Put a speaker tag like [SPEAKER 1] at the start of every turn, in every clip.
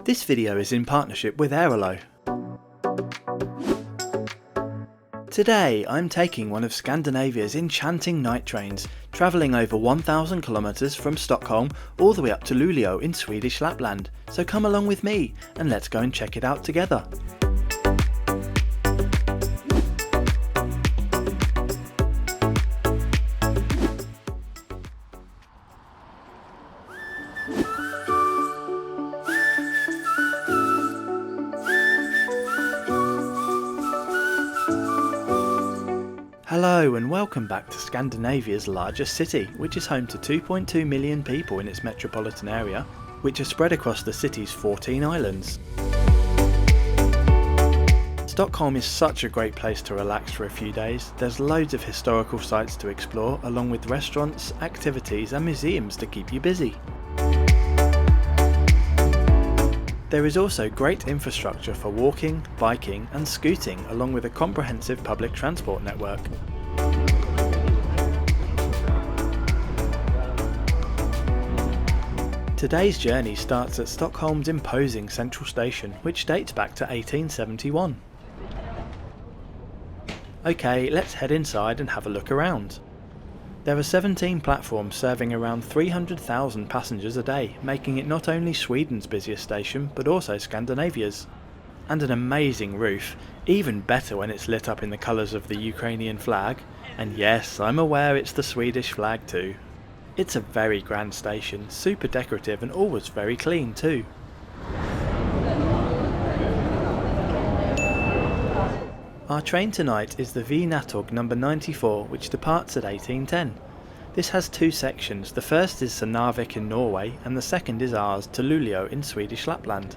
[SPEAKER 1] This video is in partnership with Airalo. Today I'm taking one of Scandinavia's enchanting night trains, travelling over 1,000 kilometres from Stockholm all the way up to Luleå in Swedish Lapland, so come along with me and let's go and check it out together. Hello and welcome back to Scandinavia's largest city, which is home to 2.2 million people in its metropolitan area, which are spread across the city's 14 islands. Stockholm is such a great place to relax for a few days. There's loads of historical sites to explore, along with restaurants, activities and museums to keep you busy. There is also great infrastructure for walking, biking and scooting, along with a comprehensive public transport network. Today's journey starts at Stockholm's imposing central station, which dates back to 1871. Okay, let's head inside and have a look around. There are 17 platforms serving around 300,000 passengers a day, making it not only Sweden's busiest station, but also Scandinavia's. And an amazing roof, even better when it's lit up in the colours of the Ukrainian flag, and yes, I'm aware it's the Swedish flag too. It's a very grand station, super decorative and always very clean too. Our train tonight is the V-Nattåg number 94, which departs at 1810. This has two sections. The first is to Narvik in Norway and the second is ours to Luleå in Swedish Lapland.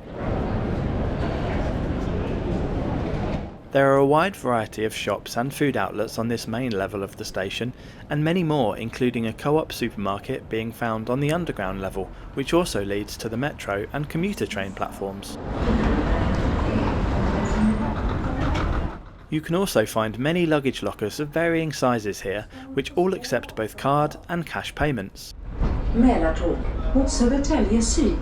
[SPEAKER 1] There are a wide variety of shops and food outlets on this main level of the station, and many more, including a co-op supermarket being found on the underground level, which also leads to the metro and commuter train platforms. You can also find many luggage lockers of varying sizes here, which all accept both card and cash payments.
[SPEAKER 2] Mälartåg mot Södertälje Syd,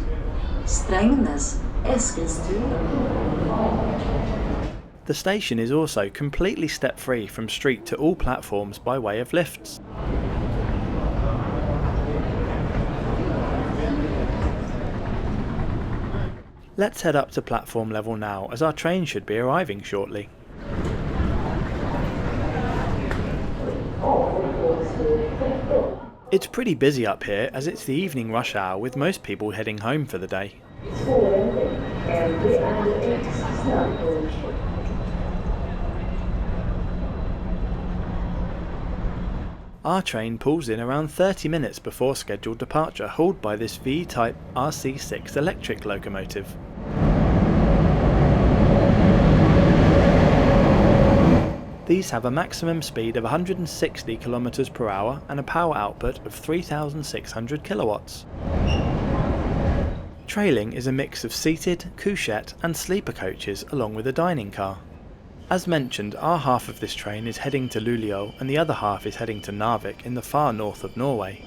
[SPEAKER 2] Strängnäs, Eskilstuna.
[SPEAKER 1] The station is also completely step-free from street to all platforms by way of lifts. Let's head up to platform level now, as our train should be arriving shortly. It's pretty busy up here, as it's the evening rush hour with most people heading home for the day. Our train pulls in around 30 minutes before scheduled departure, hauled by this V-type RC6 electric locomotive. These have a maximum speed of 160 km per hour and a power output of 3,600 kilowatts. Trailing is a mix of seated, couchette and sleeper coaches along with a dining car. As mentioned, our half of this train is heading to Luleå and the other half is heading to Narvik in the far north of Norway.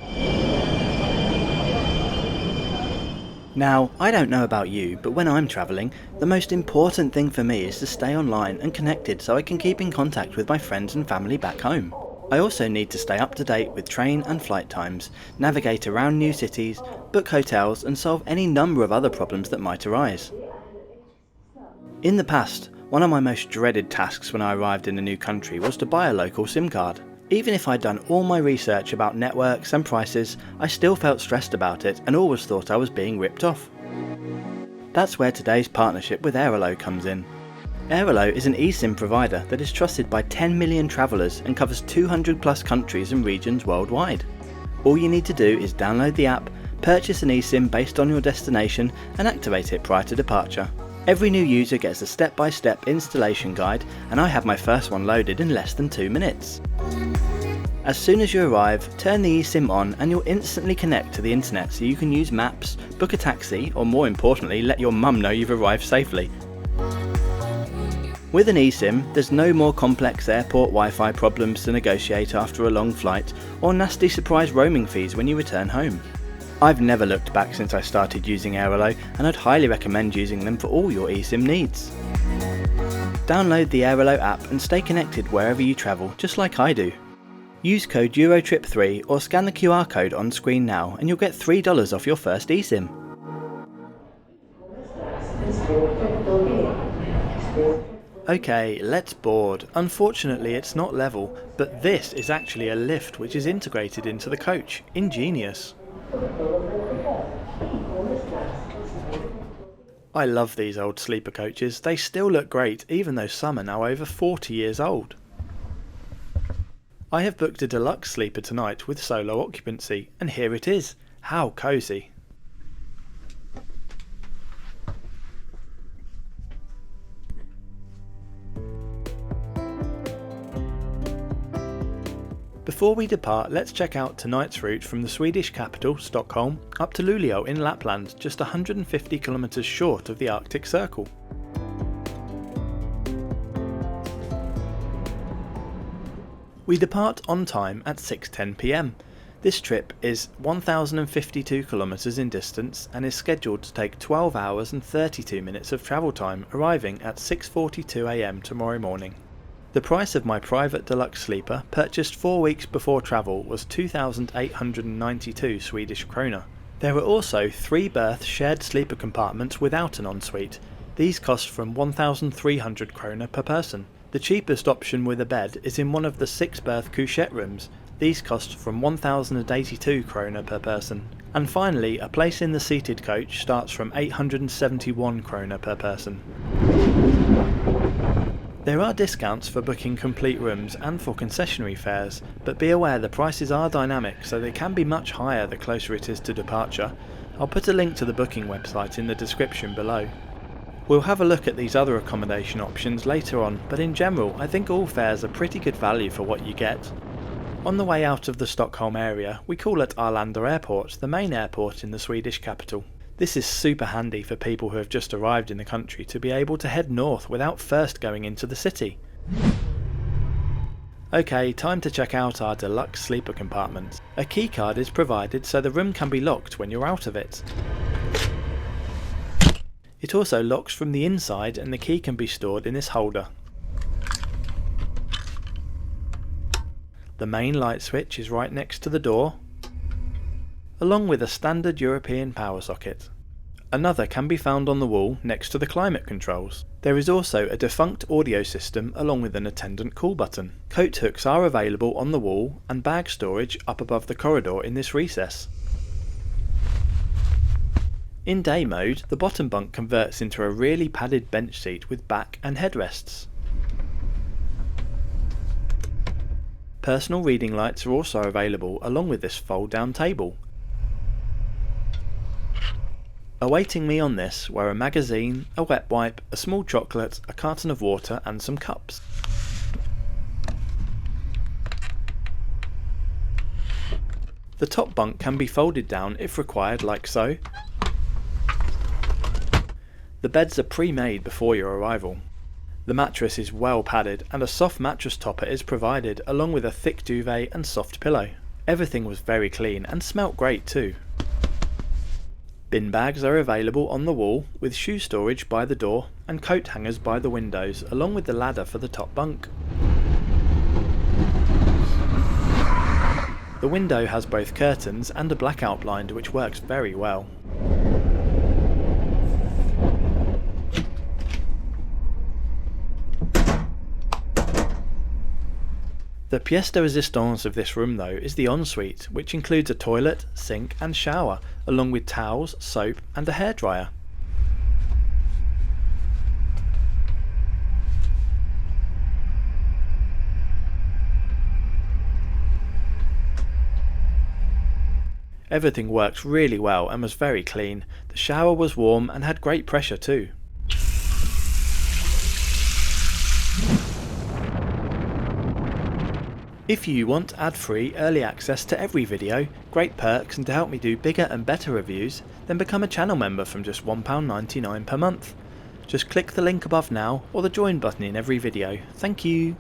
[SPEAKER 1] Now, I don't know about you, but when I'm travelling, the most important thing for me is to stay online and connected so I can keep in contact with my friends and family back home. I also need to stay up to date with train and flight times, navigate around new cities, book hotels and solve any number of other problems that might arise. In the past, one of my most dreaded tasks when I arrived in a new country was to buy a local SIM card. Even if I'd done all my research about networks and prices, I still felt stressed about it and always thought I was being ripped off. That's where today's partnership with Airalo comes in. Airalo is an eSIM provider that is trusted by 10 million travellers and covers 200 plus countries and regions worldwide. All you need to do is download the app, purchase an eSIM based on your destination and activate it prior to departure. Every new user gets a step-by-step installation guide, and I have my first one loaded in less than 2 minutes. As soon as you arrive, turn the eSIM on and you'll instantly connect to the internet so you can use maps, book a taxi, or more importantly, let your mum know you've arrived safely. With an eSIM, there's no more complex airport Wi-Fi problems to negotiate after a long flight, or nasty surprise roaming fees when you return home. I've never looked back since I started using Airalo, and I'd highly recommend using them for all your eSIM needs. Download the Airalo app and stay connected wherever you travel, just like I do. Use code Eurotrip3 or scan the QR code on screen now and you'll get $3 off your first eSIM. Okay, let's board. Unfortunately it's not level, but this is actually a lift which is integrated into the coach. Ingenious. I love these old sleeper coaches. They still look great even though some are now over 40 years old. I have booked a deluxe sleeper tonight with solo occupancy, and here it is. How cosy. Before we depart, let's check out tonight's route from the Swedish capital, Stockholm, up to Luleå in Lapland, just 150 kilometers short of the Arctic Circle. We depart on time at 6:10 p.m. This trip is 1,052 kilometers in distance and is scheduled to take 12 hours and 32 minutes of travel time, arriving at 6:42 a.m. tomorrow morning. The price of my private deluxe sleeper, purchased 4 weeks before travel, was 2,892 Swedish Krona. There are also 3-berth shared sleeper compartments without an ensuite. These cost from 1,300 Krona per person. The cheapest option with a bed is in one of the 6-berth couchette rooms. These cost from 1,082 Krona per person. And finally, a place in the seated coach starts from 871 Krona per person. There are discounts for booking complete rooms and for concessionary fares, but be aware the prices are dynamic, so they can be much higher the closer it is to departure. I'll put a link to the booking website in the description below. We'll have a look at these other accommodation options later on, but in general I think all fares are pretty good value for what you get. On the way out of the Stockholm area, we call at Arlanda Airport, the main airport in the Swedish capital. This is super handy for people who have just arrived in the country to be able to head north without first going into the city. Okay, time to check out our deluxe sleeper compartment. A keycard is provided so the room can be locked when you're out of it. It also locks from the inside and the key can be stored in this holder. The main light switch is right next to the door, along with a standard European power socket. Another can be found on the wall next to the climate controls. There is also a defunct audio system along with an attendant call button. Coat hooks are available on the wall and bag storage up above the corridor in this recess. In day mode, the bottom bunk converts into a really padded bench seat with back and headrests. Personal reading lights are also available along with this fold down table. Awaiting me on this were a magazine, a wet wipe, a small chocolate, a carton of water and some cups. The top bunk can be folded down if required, like so. The beds are pre-made before your arrival. The mattress is well padded and a soft mattress topper is provided along with a thick duvet and soft pillow. Everything was very clean and smelt great too. Bin bags are available on the wall with shoe storage by the door and coat hangers by the windows along with the ladder for the top bunk. The window has both curtains and a blackout blind which works very well. The pièce de résistance of this room though is the ensuite, which includes a toilet, sink and shower, along with towels, soap and a hairdryer. Everything worked really well and was very clean. The shower was warm and had great pressure too. If you want ad-free early access to every video, great perks and to help me do bigger and better reviews, then become a channel member from just £1.99 per month. Just click the link above now or the join button in every video. Thank you!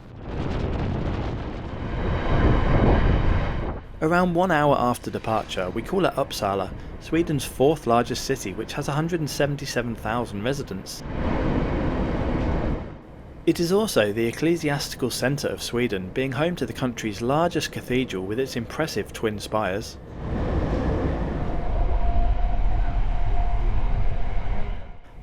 [SPEAKER 1] Around 1 hour after departure, we call at Uppsala, Sweden's fourth largest city, which has 177,000 residents. It is also the ecclesiastical centre of Sweden, being home to the country's largest cathedral with its impressive twin spires.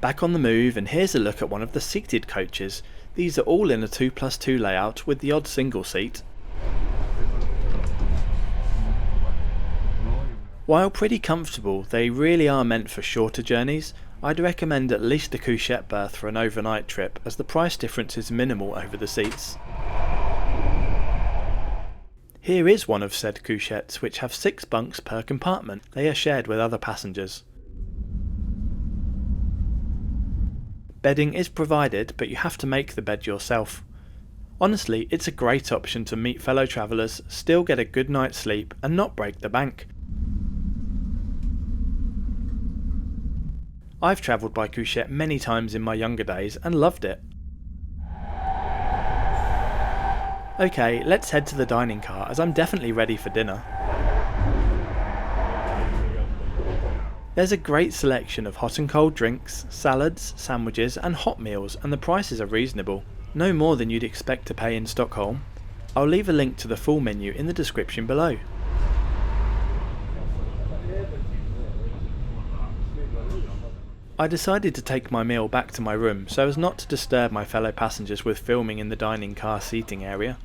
[SPEAKER 1] Back on the move, and here's a look at one of the seated coaches. These are all in a 2+2 layout with the odd single seat. While pretty comfortable, they really are meant for shorter journeys. I'd recommend at least a couchette berth for an overnight trip, as the price difference is minimal over the seats. Here is one of said couchettes, which have 6 bunks per compartment. They are shared with other passengers. Bedding is provided, but you have to make the bed yourself. Honestly, it's a great option to meet fellow travellers, still get a good night's sleep, and not break the bank. I've travelled by couchette many times in my younger days and loved it. Okay, let's head to the dining car, as I'm definitely ready for dinner. There's a great selection of hot and cold drinks, salads, sandwiches and hot meals, and the prices are reasonable, no more than you'd expect to pay in Stockholm. I'll leave a link to the full menu in the description below. I decided to take my meal back to my room so as not to disturb my fellow passengers with filming in the dining car seating area.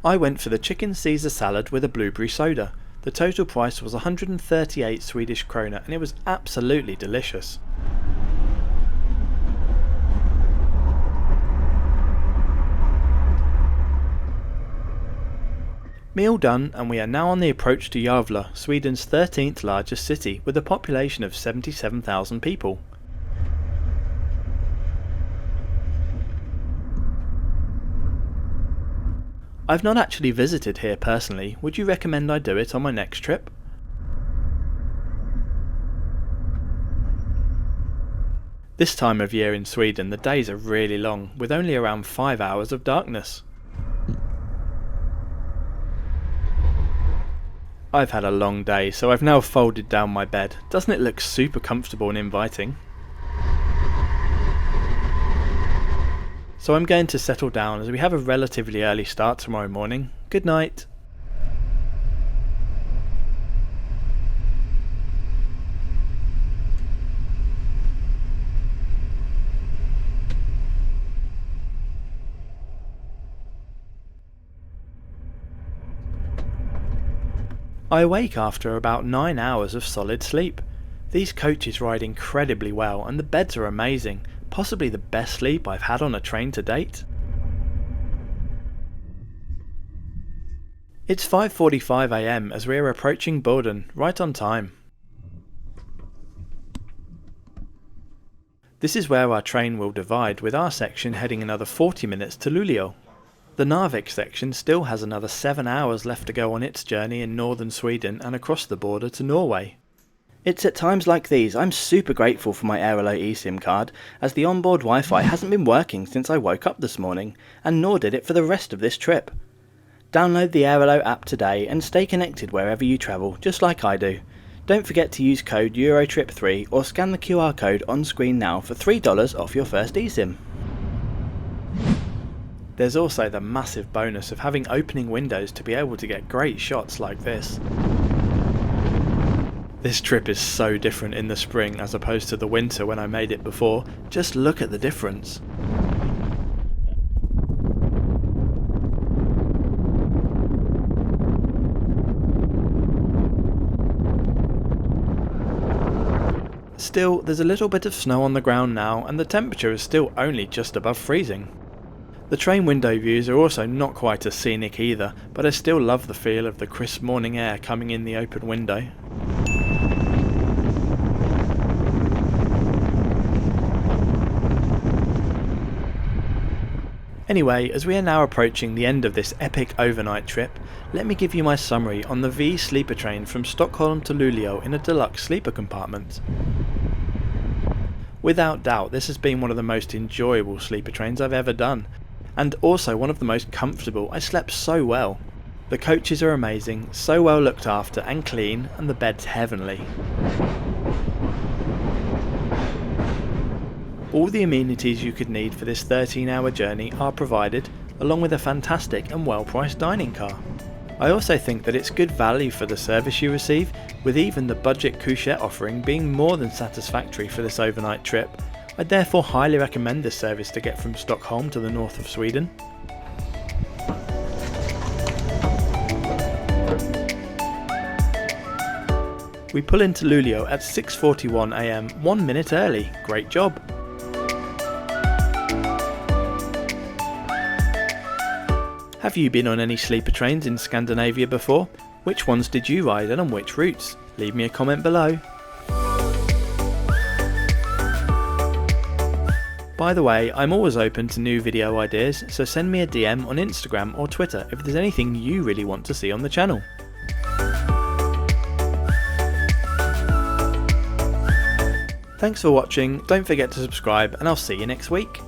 [SPEAKER 1] I went for the chicken Caesar salad with a blueberry soda. The total price was 138 Swedish Krona and it was absolutely delicious. Meal done, and we are now on the approach to Gävle, Sweden's 13th largest city, with a population of 77,000 people. I've not actually visited here personally. Would you recommend I do it on my next trip? This time of year in Sweden, the days are really long, with only around 5 hours of darkness. I've had a long day, so I've now folded down my bed. Doesn't it look super comfortable and inviting? So I'm going to settle down as we have a relatively early start tomorrow morning. Good night. I awake after about 9 hours of solid sleep. These coaches ride incredibly well and the beds are amazing, possibly the best sleep I've had on a train to date. It's 5:45 AM as we are approaching Boden, right on time. This is where our train will divide, with our section heading another 40 minutes to Luleå. The Narvik section still has another 7 hours left to go on its journey in northern Sweden and across the border to Norway. It's at times like these I'm super grateful for my Airalo eSIM card, as the onboard Wi-Fi hasn't been working since I woke up this morning, and nor did it for the rest of this trip. Download the Airalo app today and stay connected wherever you travel, just like I do. Don't forget to use code Eurotrip3 or scan the QR code on screen now for $3 off your first eSIM. There's also the massive bonus of having opening windows to be able to get great shots like this. This trip is so different in the spring as opposed to the winter when I made it before. Just look at the difference. Still, there's a little bit of snow on the ground now and the temperature is still only just above freezing. The train window views are also not quite as scenic either, but I still love the feel of the crisp morning air coming in the open window. Anyway, as we are now approaching the end of this epic overnight trip, let me give you my summary on the V sleeper train from Stockholm to Luleå in a deluxe sleeper compartment. Without doubt, this has been one of the most enjoyable sleeper trains I've ever done. and also one of the most comfortable. I slept so well. The coaches are amazing, so well looked after and clean, and the bed's heavenly. All the amenities you could need for this 13-hour journey are provided, along with a fantastic and well-priced dining car. I also think that it's good value for the service you receive, with even the budget couchette offering being more than satisfactory for this overnight trip. I therefore highly recommend this service to get from Stockholm to the north of Sweden. We pull into Luleå at 6:41 AM, 1 minute early. Great job! Have you been on any sleeper trains in Scandinavia before? Which ones did you ride and on which routes? Leave me a comment below. By the way, I'm always open to new video ideas, so send me a DM on Instagram or Twitter if there's anything you really want to see on the channel. Thanks for watching, don't forget to subscribe, and I'll see you next week.